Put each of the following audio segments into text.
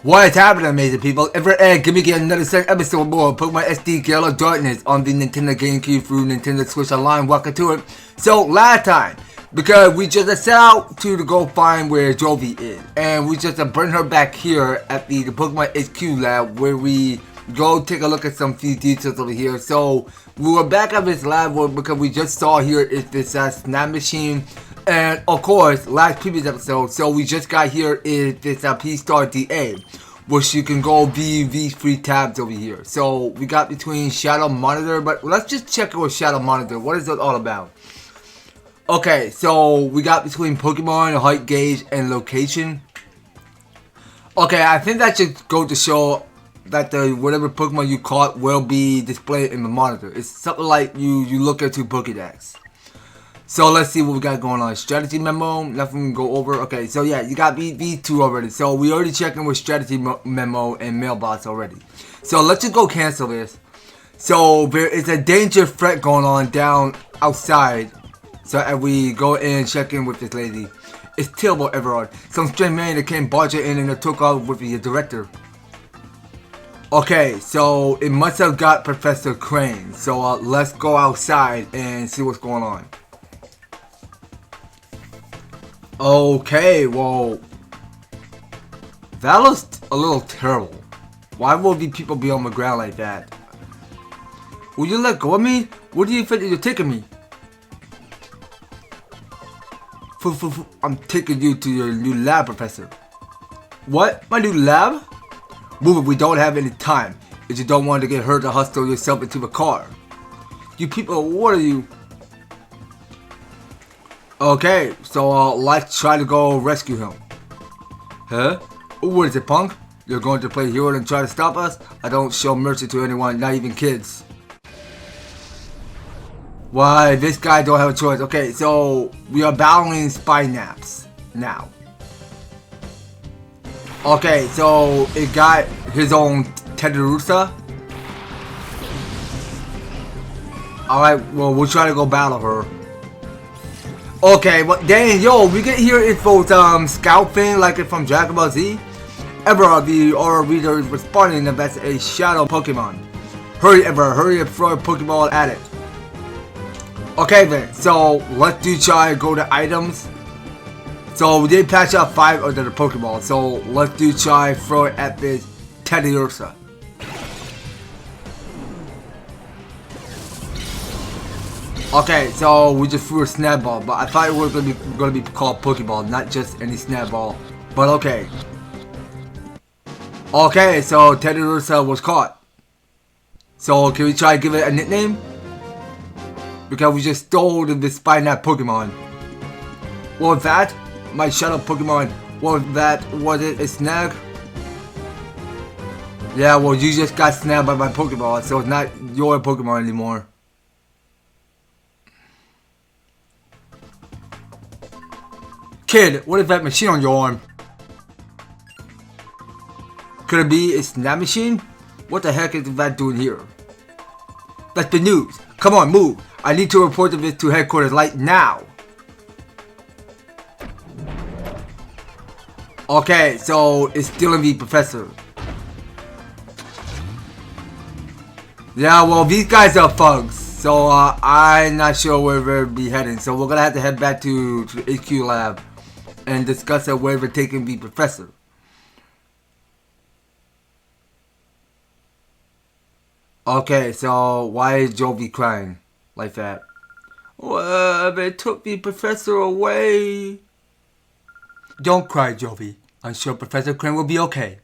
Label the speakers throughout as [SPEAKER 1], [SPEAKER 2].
[SPEAKER 1] What is happening, amazing people? Give me another second episode more of Pokemon SD Gale of Darkness on the Nintendo GameCube through Nintendo Switch Online. Welcome to it. So, last time, because we just set out to go find where Eevee is, and we just bring her back here at the Pokemon HQ Lab, where we go take a look at some few details over here. So, we were back at this lab because we just saw here is this snap machine. And of course, last previous episode, so we just got here is this P-Star DA, which you can go view these three tabs over here. So we got between Shadow Monitor, but let's just check out Shadow Monitor. What is it all about? Okay, so we got between Pokemon, height gauge, and location. Okay, I think that should go to show that the whatever Pokemon you caught will be displayed in the monitor. It's something like you look at two Pokédex. So let's see what we got going on. Strategy memo, nothing we can go over. Okay, so yeah, you got these two already. So we already checking with strategy memo and mailbox already. So let's just go cancel this. So there is a danger threat going on down outside. So as we go in and check in with this lady. It's terrible, Everard. Some strange man that came barging in and took off with the director. Okay, so it must have got Professor Krane. So let's go outside and see what's going on. Okay, well, that looks a little terrible. Why would these people be on the ground like that? Will you let go of me? What do you think you're taking me? I'm taking you to your new lab, Professor. What? My new lab? Move it, we don't have any time. If you don't want to get hurt or hustle yourself into the car. You people, what are you? Okay, so let's try to go rescue him. Huh? What is it, punk? You're going to play hero and try to stop us? I don't show mercy to anyone, not even kids. Why, this guy don't have a choice. Okay, so we are battling Spinaps now. Okay, so it got his own Tedderusa. Alright, well, we'll try to go battle her. Okay, well, dang, yo, we get here info scout thing like it from Dragon Ball Z. Ever the aura reader is responding that that's a shadow Pokemon. Hurry, Ever, hurry up, throw a Pokeball at it. Okay then, so let's try go to items. So we did patch up 5 of the Pokeball, so let's try throw it at this Teddiursa. Okay, so we just threw a snap-ball, but I thought it was gonna be called Pokeball, not just any snap-ball. But okay. Okay, so Teddiursa was caught. So can we try to give it a nickname? Because we just stole the Spinap Pokemon. What was that? My Shadow Pokemon. What was that? Was it a snag? Yeah, well, you just got snagged by my Pokeball, so it's not your Pokemon anymore. Kid, what is that machine on your arm? Could it be a snap machine? What the heck is that doing here? That's the news. Come on, move. I need to report this to headquarters right now. Okay, so it's stealing the professor. Yeah, well, these guys are thugs. So I'm not sure where we'll be heading. So we're gonna have to head back to the HQ Lab and discuss where we're taking the professor. Okay, so why is Eevee crying like that? Well, they took the professor away. Don't cry, Eevee. I'm sure Professor Krane will be okay.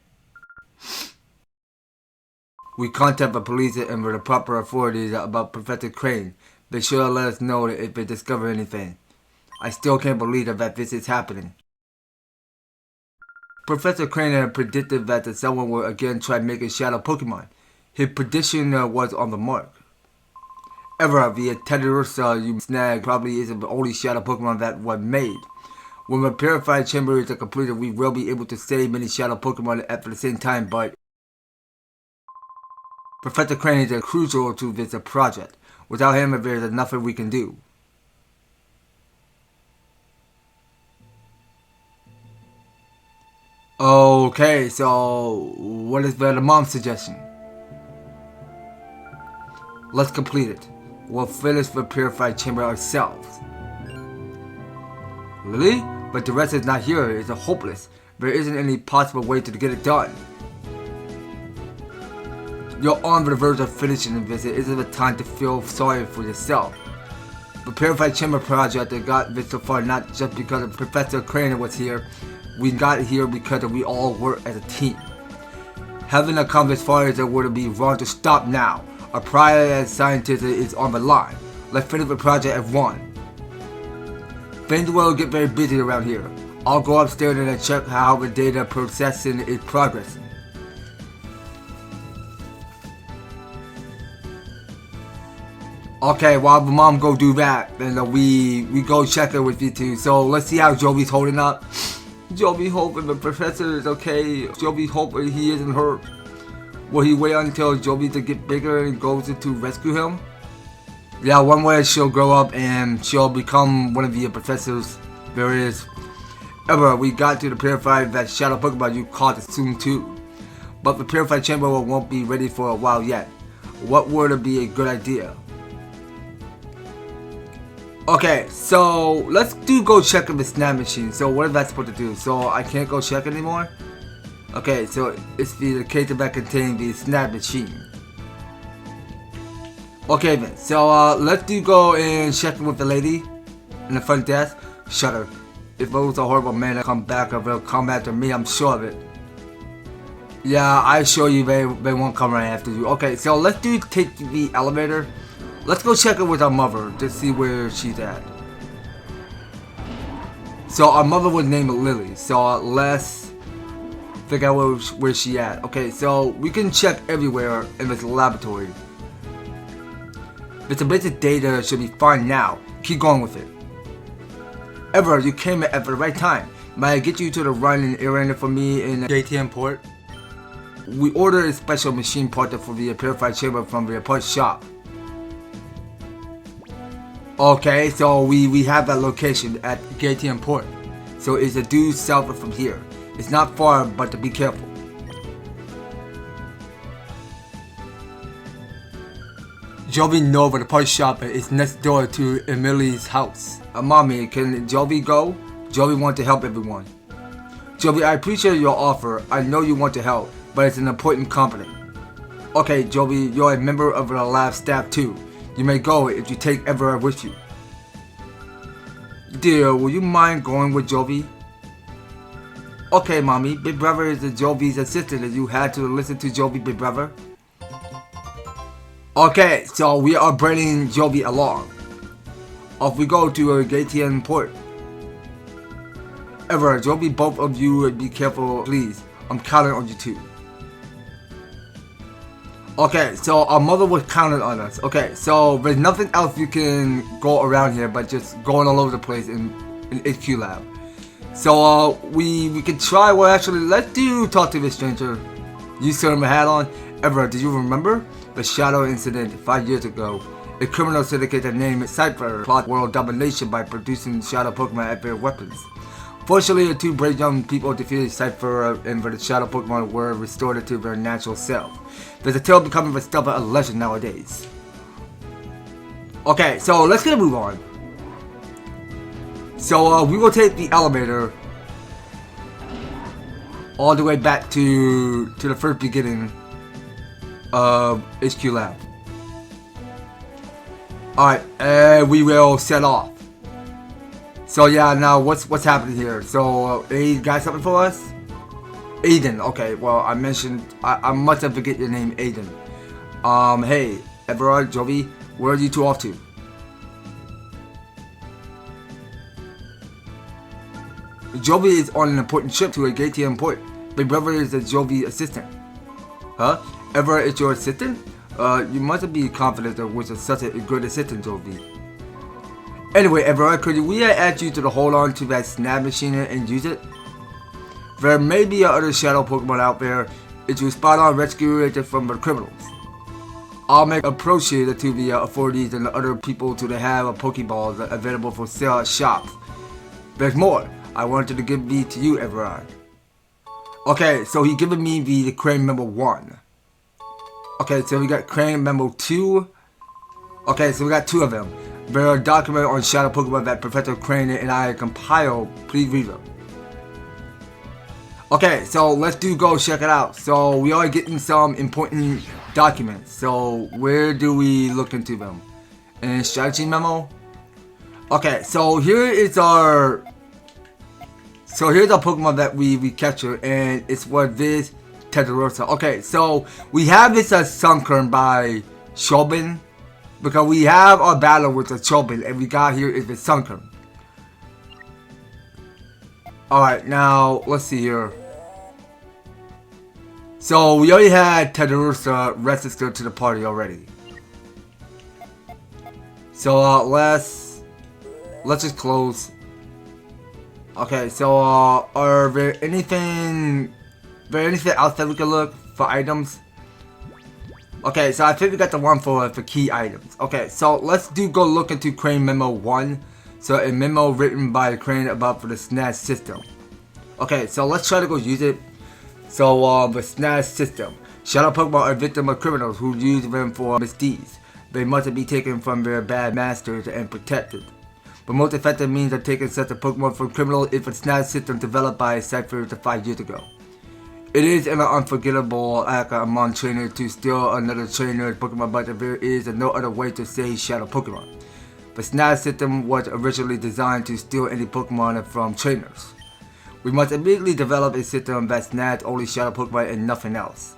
[SPEAKER 1] We contact the police and the proper authorities about Professor Krane. They should let us know if they discover anything. I still can't believe that this is happening. Professor Krane had predicted that someone would again try making Shadow Pokemon. His prediction was on the mark. Ever, the Teddiursa you snagged probably isn't the only Shadow Pokemon that was made. When the purified chamber is completed, we will be able to save many Shadow Pokemon at the same time, but Professor Krane is crucial to this project. Without him, there's nothing we can do. Okay, so what is the mom's suggestion? Let's complete it. We'll finish the purified chamber ourselves. Really? But the rest is not here. It's hopeless. There isn't any possible way to get it done. You're on the verge of finishing the visit. Isn't the time to feel sorry for yourself? The purified chamber project that got this so far not just because Professor Krane was here. We got here because we all work as a team. Having come as far as it would be wrong to stop now. Our pride as scientists is on the line. Let's finish the project at one. Things will get very busy around here. I'll go upstairs and check how the data processing is progressing. Okay, while the mom go do that, then we go check it with you two. So let's see how Jovi's holding up. Jovi hoping the professor is okay. Jovi hoping he isn't hurt. Will he wait until Jovi to get bigger and goes to rescue him? Yeah, one way she'll grow up and she'll become one of the professors there is. Ever, we got to the purified that Shadow Pokémon you caught it soon too. But the purified chamber won't be ready for a while yet. What would be a good idea? Okay, so let's go check the snap machine. So what is that supposed to do? So I can't go check anymore? Okay, so it's the case that contains the snap machine. Okay then, so let's go and check with the lady in the front desk. Shut her. If it was a horrible man to come back, or they'll come after me, I'm sure of it. Yeah, I assure you they won't come right after you. Okay, so let's take the elevator. Let's go check it with our mother to see where she's at. So our mother was named Lily. So let's figure out where she at. Okay, so we can check everywhere in this laboratory. The basic data should be fine now. Keep going with it. Ever, you came at the right time. May I get you to the running errand for me in Gateon Port? We ordered a special machine part for the purified chamber from the part shop. Okay, so we have that location at Gateon Port. So it's a due south from here. It's not far, but to be careful. Jovi knows where the part shop is next door to Emily's house. Mommy, can Jovi go? Jovi wants to help everyone. Jovi, I appreciate your offer. I know you want to help, but it's an important component. Okay, Jovi, you're a member of the lab staff too. You may go if you take Everard with you. Dear, will you mind going with Jovi? Okay, Mommy. Big Brother is Jovi's assistant and you had to listen to Jovi, Big Brother. Okay, so we are bringing Jovi along. Off we go to Gateon Port. Everard, Jovi, both of you be careful, please. I'm counting on you too. Okay, so our mother was counting on us. Okay, so there's nothing else you can go around here but just going all over the place in HQ Lab. So we can try. Well, actually, let's talk to this stranger. You still have a hat on. Everett, do you remember the Shadow incident 5 years ago? A criminal syndicate named Cypher plot world domination by producing Shadow Pokémon at their weapons. Fortunately, the two brave young people defeated Cypher and the Shadow Pokémon were restored to their natural self. There's a tale becoming the stuff of a legend nowadays. Okay, so let's get a move on. So we will take the elevator all the way back to the first beginning of HQ Lab. Alright, and we will set off. So yeah, now what's happening here? So Aiden got something for us? Aiden, okay, well I mentioned, I must have forget your name, Aiden. Hey, Everard, Jovi, where are you two off to? Jovi is on an important trip to a Gateon Port. Big Brother is a Jovi assistant. Huh? Everard is your assistant? You must be confident that was such a good assistant, Jovi. Anyway, Everard, could we ask you to hold on to that snap machine and use it? There may be other Shadow Pokémon out there if you spot on rescue it from the criminals. I'll make approach to the authorities and the other people to have Pokeballs available for sale at shops. There's more. I wanted to give these to you, Everard. Okay, so he giving me the Krane member 1. Okay, so we got Krane member 2. Okay, so we got 2 of them. There are documents on Shadow Pokémon that Professor Krane and I compiled. Please read them. Okay, so let's go check it out. So we are getting some important documents. So where do we look into them? In strategy memo? Okay, so here's our Pokemon that we captured, and it's what this Teddiursa. Okay, so we have this as Sunkern by Shobin, because we have our battle with the Shobin, and we got here is the Sunkern. Alright, now let's see here. So we already had Teddiursa registered to the party already. So let's just close. Okay, so are there anything else that we can look for items? Okay, so I think we got the one for key items. Okay, so let's go look into Krane Memo 1. So a memo written by Krane about for the SNAS system. Okay, so let's try to go use it. So the SNAS system. Shadow Pokemon are victims of criminals who use them for misdeeds. They must be taken from their bad masters and protected. The most effective means of taking such a Pokemon from criminals is the SNAS system developed by Cypher 5 years ago. It is an unforgettable act among trainers to steal another trainer's Pokemon, but there is no other way to save Shadow Pokemon. The SNAS system was originally designed to steal any Pokemon from trainers. We must immediately develop a system that snags only Shadow Pokemon and nothing else.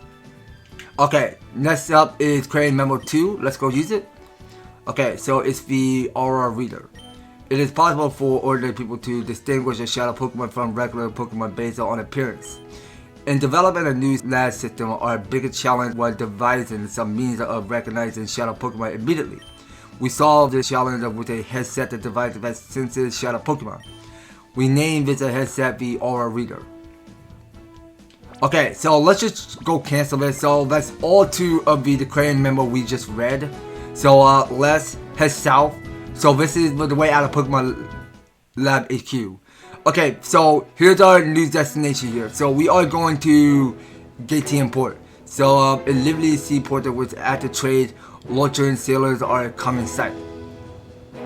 [SPEAKER 1] Okay, next up is Krane Memo 2. Let's go use it. Okay, so it's the Aura Reader. It is possible for ordinary people to distinguish a Shadow Pokemon from regular Pokemon based on appearance. In developing a new SNAS system, our biggest challenge was devising some means of recognizing Shadow Pokemon immediately. We solved this challenge with a headset device that senses Shadow Pokemon. We named this a headset the Aura Reader. Okay, so let's just go cancel this. So that's all 2 of the Krane memo we just read. So let's head south. So this is the way out of Pokemon Lab HQ. Okay, so here's our new destination here. So we are going to Gateon Port. So a lively seaport that was at the trade. Loitering sailors are a common sight.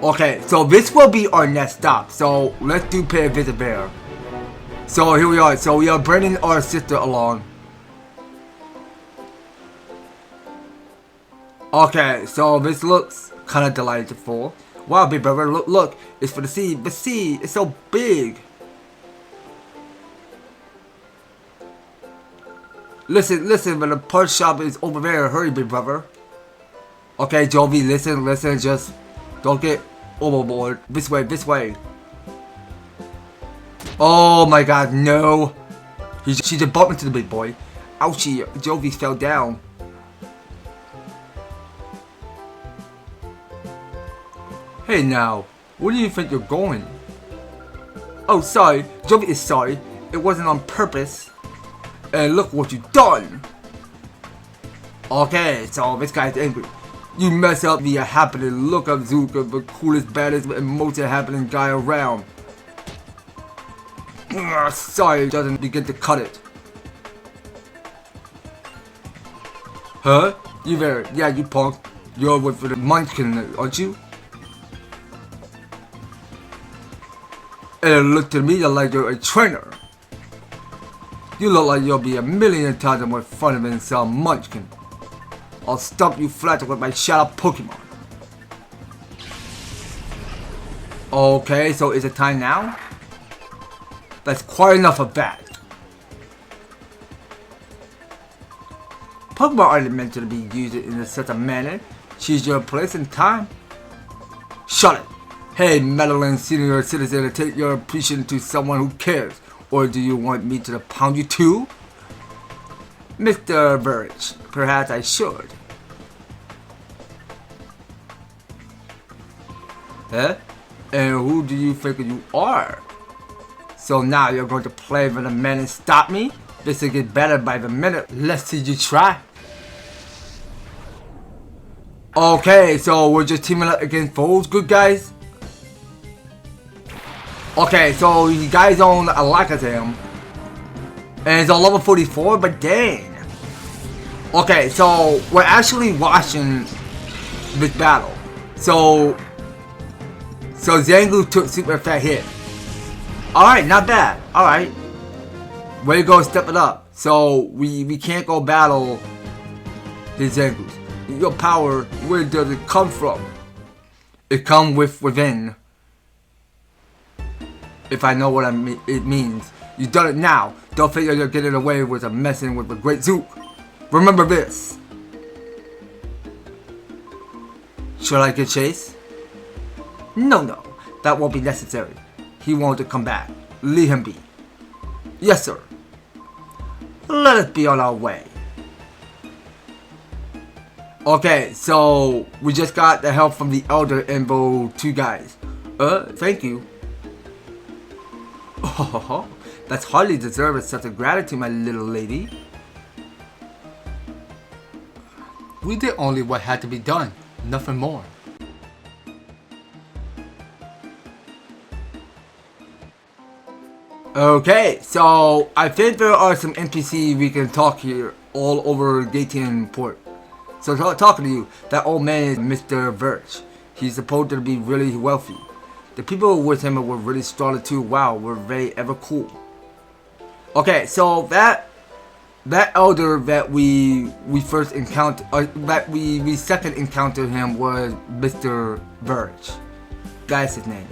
[SPEAKER 1] Okay, so this will be our next stop. So let's pay a visit there. So here we are. So we are bringing our sister along. Okay, so this looks kind of delightful. Wow, big brother, look, it's for the sea. The sea is so big. Listen, but the part shop is over there. Hurry, big brother. Okay, Jovi, listen, just don't get overboard. This way. Oh my god, no. She just bumped into the big boy. Ouchie, Jovi fell down. Hey now, where do you think you're going? Oh, sorry, Jovi is sorry. It wasn't on purpose. And look what you've done. Okay, so this guy's angry. You mess up the happening look of Zuka, the coolest, baddest, and most happening guy around. Sorry, doesn't begin to cut it. Huh? You there? Yeah, you punk. You're with the Munchkin, aren't you? And it looked to me like you're a trainer. You look like you'll be a million times more fun than some Munchkin. I'll stump you flat with my Shadow Pokemon. Okay, so is it time now? That's quite enough of that. Pokemon aren't meant to be used in such a manner. Choose your place and time. Shut it. Hey, meddling senior citizen, take your appreciation to someone who cares. Or do you want me to pound you too? Mr. Burridge, perhaps I should. Huh? And who do you think you are? So now you're going to play with a man and stop me? This will get better by the minute. Let's see you try. Okay, so we're just teaming up against foes, good guys? Okay, so you guys don't like him. And it's on level 44, but dang. Okay, so we're actually watching this battle. So Zangoose took super fat hit. Alright, not bad. Alright. Way to go, step it up. So we can't go battle the Zangoose. Your power, where does it come from? It comes within. If I know what it means. You done it now. Don't figure you're getting away with messing with a great Zook. Remember this. Should I get Chase? No. That won't be necessary. He wanted to come back. Leave him be. Yes, sir. Let us be on our way. Okay, so we just got the help from the Elder Invo 2 guys. Thank you. Oh, that's hardly deserved such a gratitude, my little lady. We did only what had to be done, nothing more. Okay, so I think there are some NPC we can talk here all over Gateon Port. So talking to you, that old man is Mr. Verge. He's supposed to be really wealthy. The people with him were really strong too. Wow, we're very ever cool. Okay, so that elder that we first encountered, that we second encountered him was Mr. Verge. That's his name.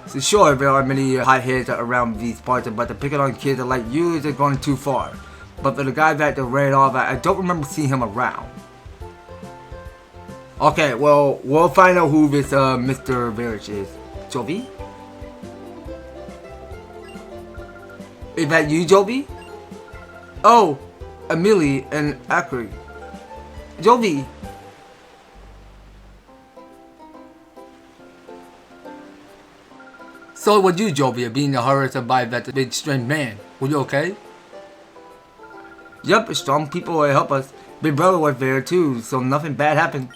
[SPEAKER 1] So sure, there are many hotheads around these parts, but to pick it on kids like you is going too far. But for the guy that ran off, I don't remember seeing him around. Okay, well, we'll find out who this Mr. Verge is. Jovi? Is that you, Jovi? Oh, Amelie and Akri. Jovi! So would you, Jovi, being harassed by that big strange man? Were you okay? Yep, strong people will help us. Big brother was there too, so nothing bad happened.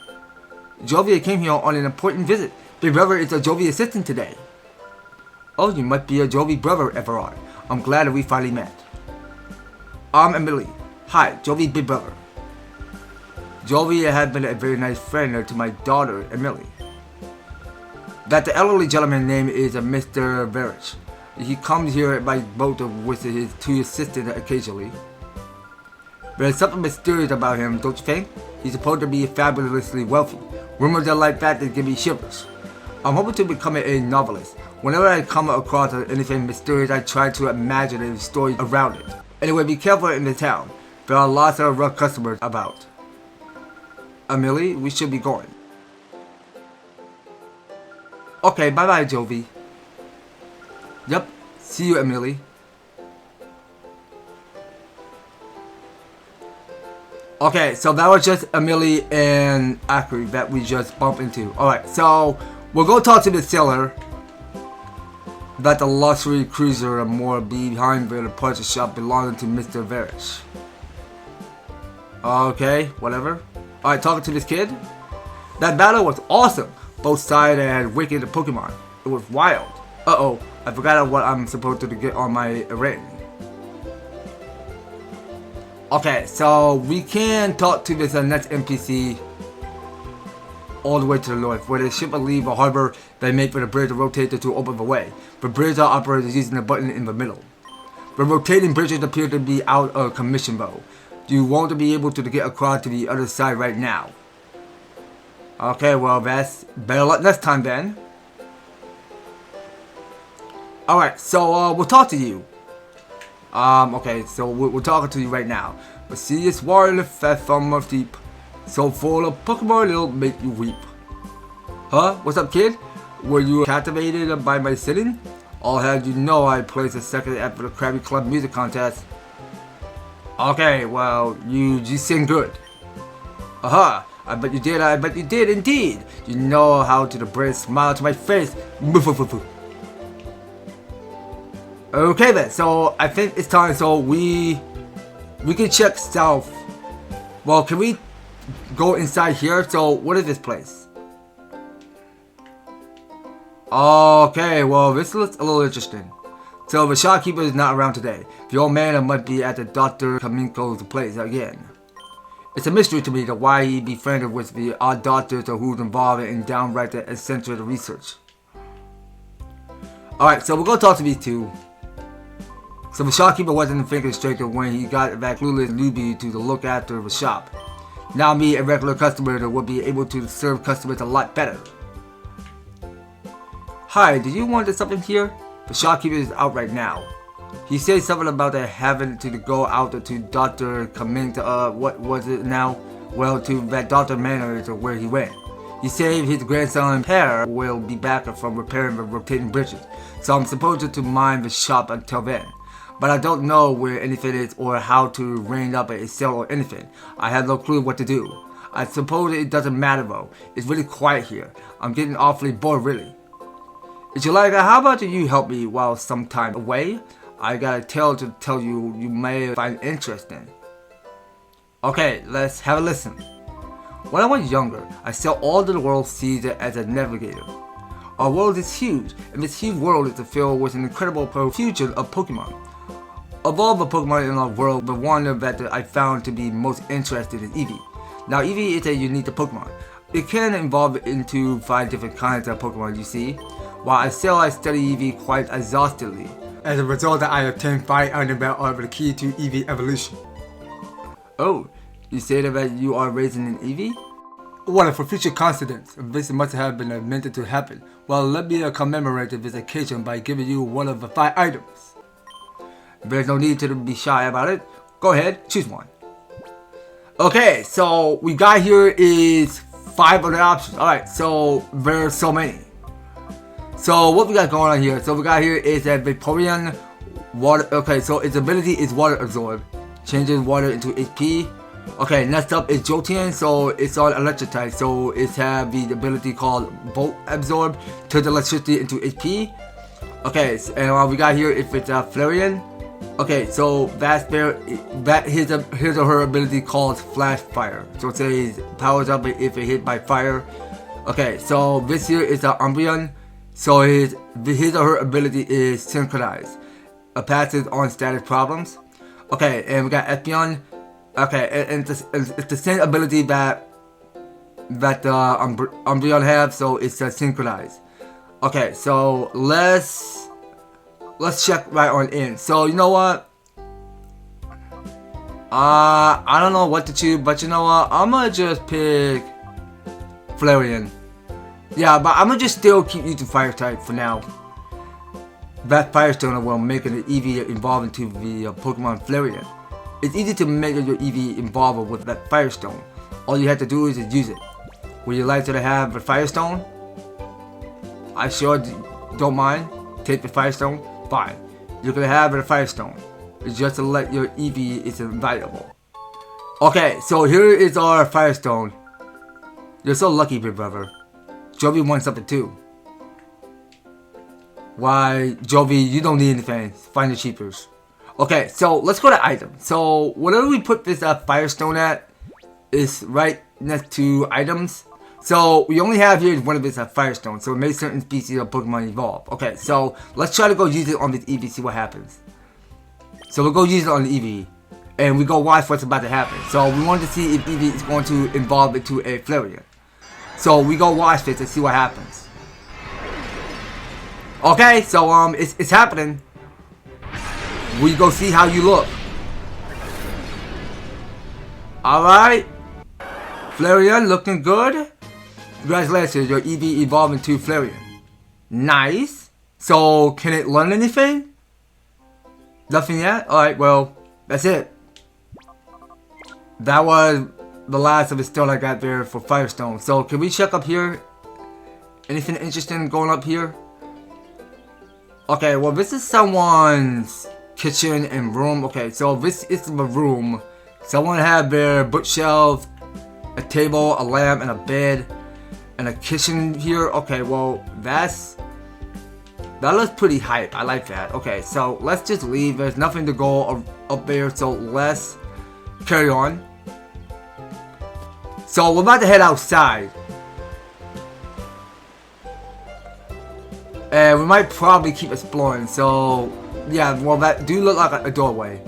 [SPEAKER 1] Jovi came here on an important visit. Big brother is a Jovi assistant today. Oh, you must be a Jovi brother, Everard. I'm glad that we finally met. I'm Emily. Hi, Jovi big brother. Jovi had been a very nice friend to my daughter, Emily. That the elderly gentleman name is Mr. Verge. He comes here by boat with his 2 assistants occasionally. There's something mysterious about him, don't you think? He's supposed to be fabulously wealthy. Rumors are like that give me shivers. I'm hoping to become a novelist. Whenever I come across anything mysterious, I try to imagine a story around it. Anyway, be careful in the town. There are lots of rough customers about. Amelie, we should be going. Okay, bye-bye, Jovi. Yep, see you, Amelie. Okay, so that was just Amelie and Akri that we just bumped into. Alright, so we'll go talk to the seller that the luxury cruiser and more behind the purchase shop belonging to Mr. Verge. Okay, whatever. Alright, talking to this kid. That battle was awesome. Both sides had wicked Pokemon. It was wild. Uh-oh, I forgot what I'm supposed to get on my ring. Okay, so we can talk to this next NPC all the way to the north, where the ship will leave a harbor they made for the bridge rotator to open the way. The bridge are operated using the button in the middle. The rotating bridges appear to be out of commission though. You won't be able to get across to the other side right now. Okay, well that's better luck next time then. Alright, so we'll talk to you. Okay, so we're talking to you right now. The sea is wild, fat from of deep, so full of Pokemon it'll make you weep. Huh? What's up, kid? Were you captivated by my singing? I'll have you know I placed a second after the Krabby Club music contest. Okay, well, you sing good. Aha! I bet you did indeed. You know how to bring a smile to my face. Okay then, so I think it's time, so we can check south. Well, can we go inside here? So what is this place? Okay, well this looks a little interesting. So the shopkeeper is not around today. The old man might be at the Dr. Kaminko's place again. It's a mystery to me that why he befriended with the odd doctors or who's involved in downright the center of the research. Alright, so we're gonna talk to these two. So the shopkeeper wasn't thinking straight when he got that clueless newbie to look after the shop. Now me, a regular customer, will be able to serve customers a lot better. Hi, do you want something here? The shopkeeper is out right now. He said something about having to go out to Dr. Kaminta, what was it now? Well, to that Dr. Manor is where he went. He said his grandson Per will be back from repairing the rotating bridges, so I'm supposed to mind the shop until then. But I don't know where anything is or how to ring up a sale or anything. I have no clue what to do. I suppose it doesn't matter though. It's really quiet here. I'm getting awfully bored really. If you like, how about you help me while some time away? I got a tale to tell you may find interesting. Okay, let's have a listen. When I was younger, I saw all the world sees it as a navigator. Our world is huge, and this huge world is filled with an incredible profusion of Pokemon. Of all the Pokemon in our world, the one that I found to be most interested is Eevee. Now Eevee is a unique Pokemon. It can evolve into 5 different kinds of Pokemon, you see. While I study Eevee quite exhaustively. As a result, I obtained 5 items that are the key to Eevee evolution. Oh, you say that you are raising an Eevee? Well, for future coincidence, this must have been meant to happen. Well, let me commemorate this occasion by giving you one of the 5 items. There's no need to be shy about it. Go ahead, choose one. Okay, so we got here is 5 other options. Alright, so there's so many. So what we got going on here? So we got here is a Vaporeon water. Okay, so its ability is water absorb, changes water into HP. Okay, next up is Jotian, so it's on electric type, so it have the ability called Volt Absorb, turns electricity into HP. Okay, and we got here if it's Flareon. Okay, so here's her ability called Flash Fire. So it says powers up if it hit by fire. Okay, so this here is Umbreon. So his or her ability is Synchronize. Passes on static problems. Okay, and we got Epion. Okay, and it's the same ability that Umbreon have, so it's Synchronize. Okay, so let's check right on in. So you know what? I don't know what to choose, but you know what? I'm gonna just pick Flareon. Yeah, but I'm gonna just still keep using Fire type for now. That Firestone will make an Eevee evolve into the Pokemon Flareon. It's easy to make your Eevee evolve with that Firestone. All you have to do is use it. Would you like to have the Firestone? I sure don't mind. Take the Firestone. Fine. You're gonna have the Firestone. It's just to let your Eevee is invaluable. Okay, so here is our Firestone. You're so lucky, big brother. Jovi wants something too. Why, Jovi, you don't need anything. Find the cheapers. Okay, so let's go to items. So whatever we put this Firestone at is right next to items. So we only have here one of this Firestone. So it makes certain species of Pokemon evolve. Okay, so let's try to go use it on this Eevee, see what happens. So we'll go use it on the Eevee. And we go watch what's about to happen. So we wanted to see if Eevee is going to evolve into a Flareon. So we go watch this and see what happens. Okay, so it's happening. We go see how you look. Alright. Flareon looking good. Congratulations, your Eevee evolved into Flareon. Nice. So can it learn anything? Nothing yet? Alright, well, that's it. That was the last of the stone I got there for Firestone. So can we check up here? Anything interesting going up here? Okay, well this is someone's kitchen and room. Okay, so this is the room. Someone had their bookshelf, a table, a lamp, and a bed, and a kitchen here. Okay, well that looks pretty hype. I like that. Okay, so let's just leave. There's nothing to go up there, so let's carry on. So we're about to head outside. And we might probably keep exploring. So Yeah, well, that do look like a doorway,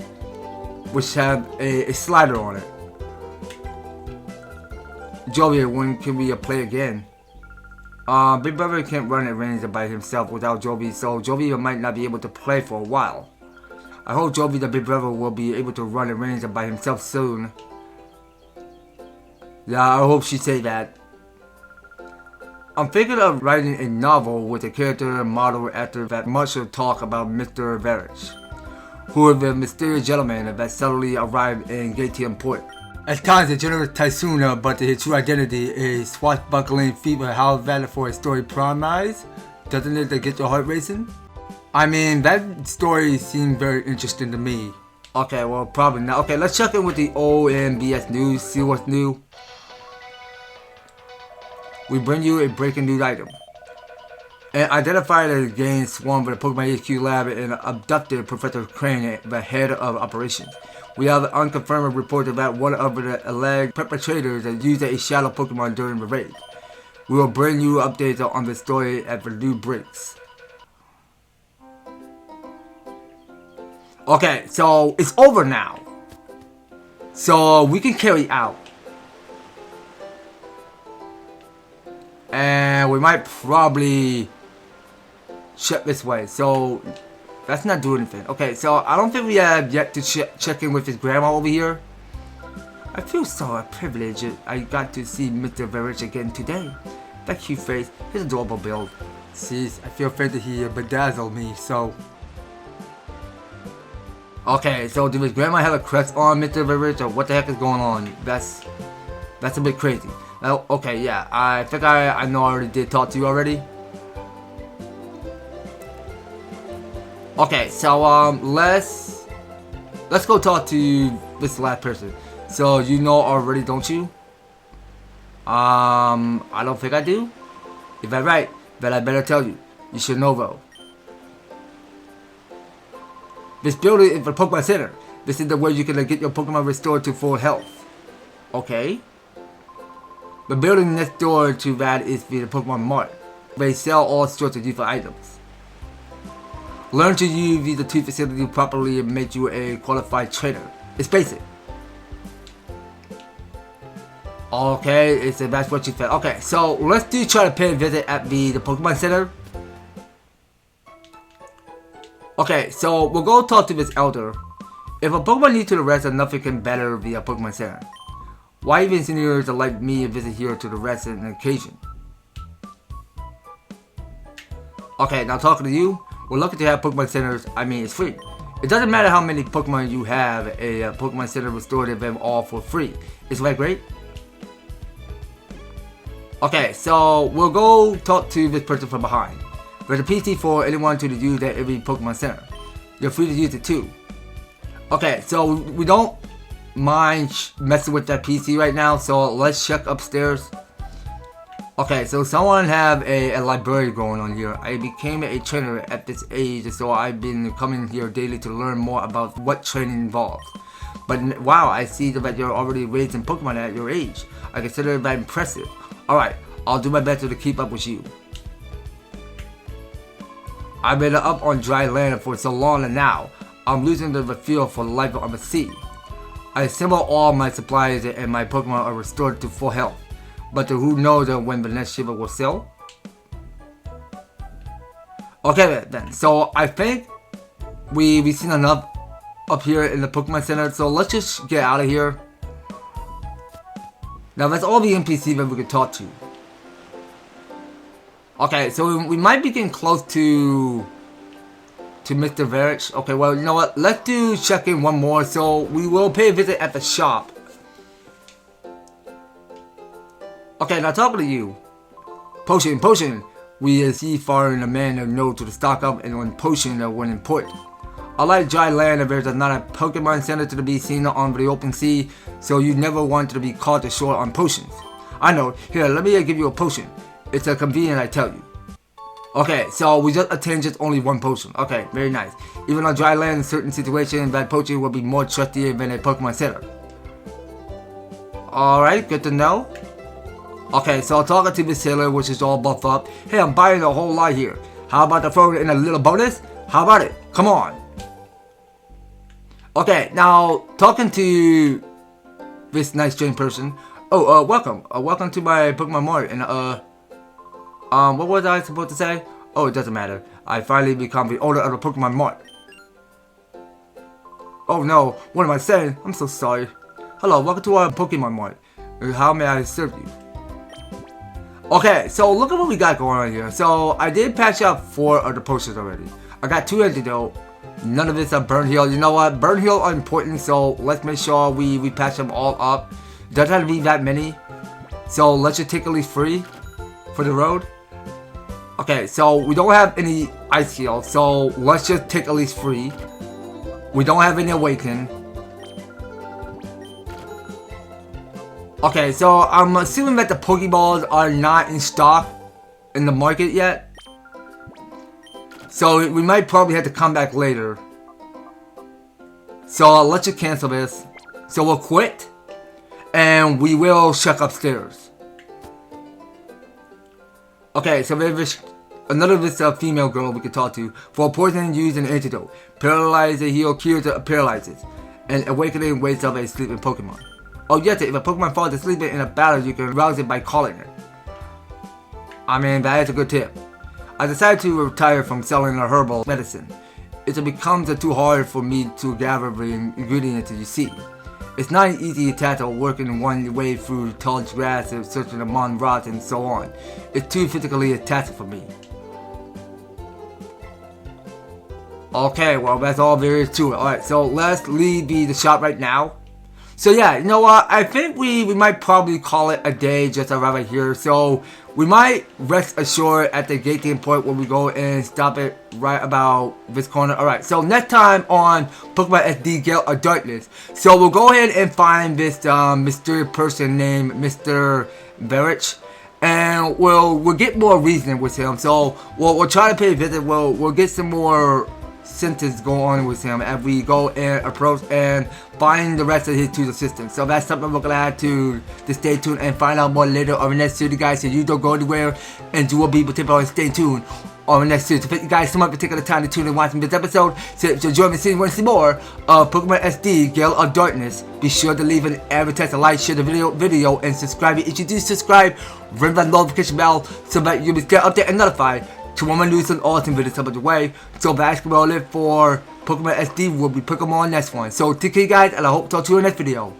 [SPEAKER 1] which have a slider on it. Jovi, when can we play again? Big Brother can't run a range by himself without Jovi, so Jovi might not be able to play for a while. I hope Jovi the Big Brother will be able to run a range by himself soon. Yeah, I hope she say that. I'm thinking of writing a novel with a character modeled after that Marshall talk about Mr. Verich, who is the mysterious gentleman that suddenly arrived in Gateon Port. At times a generous tycoon, but his true identity is swashbuckling fever. How valid for a story promise? Doesn't it get your heart racing? I mean, that story seemed very interesting to me. Okay, well, probably not. Okay, let's check in with the OMBS news, see what's new. We bring you a breaking news item. And identified as Gale swarmed by the Pokémon HQ Lab and abducted Professor Krane, the head of operations. We have an unconfirmed report that one of the alleged perpetrators used a Shadow Pokémon during the raid. We will bring you updates on the story as the news breaks. Okay, so it's over now. So we can carry out. And we might probably check this way. So that's not doing anything. Okay, so I don't think we have yet to check in with his grandma over here. I feel so privileged I got to see Mr. Verich again today. That cute face, his adorable build. See, I feel afraid that he bedazzled me, so. Okay, so did his grandma have a crush on Mr. Verich, or what the heck is going on? That's a bit crazy. Oh, okay, yeah, I think I know I already did talk to you already. Okay, so let's go talk to this last person. So you know already, don't you? I don't think I do. If I'm right, then I better tell you. You should know though. This building is the Pokemon Center. This is the way you can get your Pokemon restored to full health. Okay. The building next door to that is the Pokemon Mart. They sell all sorts of useful items. Learn to use the two facilities properly and make you a qualified trainer. It's basic. Okay, that's what you said. Okay, so let's try to pay a visit at the Pokemon Center. Okay, so we'll go talk to this elder. If a Pokemon needs to rest, nothing can better the Pokemon Center. Why even seniors like me visit here to the rest on an occasion? Okay, now talking to you, we're lucky to have Pokemon Centers. I mean, it's free. It doesn't matter how many Pokemon you have, a Pokemon Center restored them all for free. Isn't that great? Okay, so we'll go talk to this person from behind. There's a PC for anyone to use at every Pokemon Center. You're free to use it too. Okay, so we don't mind messing with that PC right now, so let's check upstairs. Okay, so someone have a library going on here. I became a trainer at this age, so I've been coming here daily to learn more about what training involves. But wow, I see that you're already raising Pokemon at your age. I consider that impressive. Alright, I'll do my best to keep up with you. I've been up on dry land for so long and now I'm losing the feel for life on the sea. I assemble all my supplies and my Pokemon are restored to full health. But who knows when the next shipment will sail? Okay then, so I think we've seen enough up here in the Pokemon Center, so let's just get out of here. Now that's all the NPCs that we could talk to. Okay, so we might be getting close to Mr. Verich. Okay, well, you know what? Let's do check in one more. So we will pay a visit at the shop. Okay, now talking to you. Potion. We see foreign a man of note to the stock up and on potion when important. Unlike dry land, there's not a Pokemon Center to be seen on the open sea, so you never want to be caught ashore on potions. I know. Here, let me give you a potion. It's a convenient, I tell you. Okay, so we just obtained just only one potion. Okay, very nice. Even on dry land, in certain situations, that potion will be more trusty than a Pokemon Center. Alright, good to know. Okay, so talking to the sailor, which is all buffed up. Hey, I'm buying a whole lot here. How about to throw it in a little bonus? How about it? Come on. Okay, now talking to this nice strange person. Oh, welcome. Welcome to my Pokemon Mart. And what was I supposed to say? Oh, it doesn't matter. I finally become the owner of the Pokemon Mart. Oh no, what am I saying? I'm so sorry. Hello, welcome to our Pokemon Mart. How may I serve you? Okay, so look at what we got going on here. So I did patch up 4 of the posters already. I got 2 antidote. None of it's a burn heal. You know what? Burn heal are important, so let's make sure we patch them all up. Doesn't have to be that many. So let's just take at least 3 for the road. Okay, so we don't have any ice heal, so let's just take at least 3. We don't have any awaken. Okay, so I'm assuming that the Pokeballs are not in stock in the market yet. So we might probably have to come back later. So let's just cancel this. So we'll quit. And we will check upstairs. Okay, so there's another this female girl we can talk to. For poison use an antidote. Paralyze a heal cures the paralyzes. And awakening wakes up a sleeping Pokemon. Oh yes, if a Pokemon falls asleep in a battle, you can rouse it by calling it. I mean, that is a good tip. I decided to retire from selling a herbal medicine. It becomes too hard for me to gather the ingredients you see. It's not an easy task of working one way through tall grass and searching among rocks and so on. It's too physically a task for me. Okay, well that's all there is to it. Alright, so let's leave the shop right now. So yeah, you know what, I think we might probably call it a day just around right here. So we might rest assured at the Gateon Port where we go and stop it right about this corner. Alright, so next time on Pokemon SD Gale of Darkness. So we'll go ahead and find this mysterious person named Mr. Verich. And we'll get more reasoning with him. So we'll try to pay a visit. We'll get some more sentence go on with him as we go and approach and find the rest of his 2 assistants. So that's something we're gonna have to stay tuned and find out more later on the next series, guys. So you don't go anywhere, and you will be able to stay tuned on the next series. So thank you guys so much for taking the time to tune in and watching this episode. So join me seeing want to see more of Pokemon SD Gale of Darkness. Be sure to leave an advertise, a like, share the video, and subscribe. If you do subscribe, ring that notification bell so that you'll be stay updated and notified to when my news and awesome videos come the way. So basketball it for Pokemon SD will be Pokemon next one. So take care guys, and I hope to talk to you in the next video.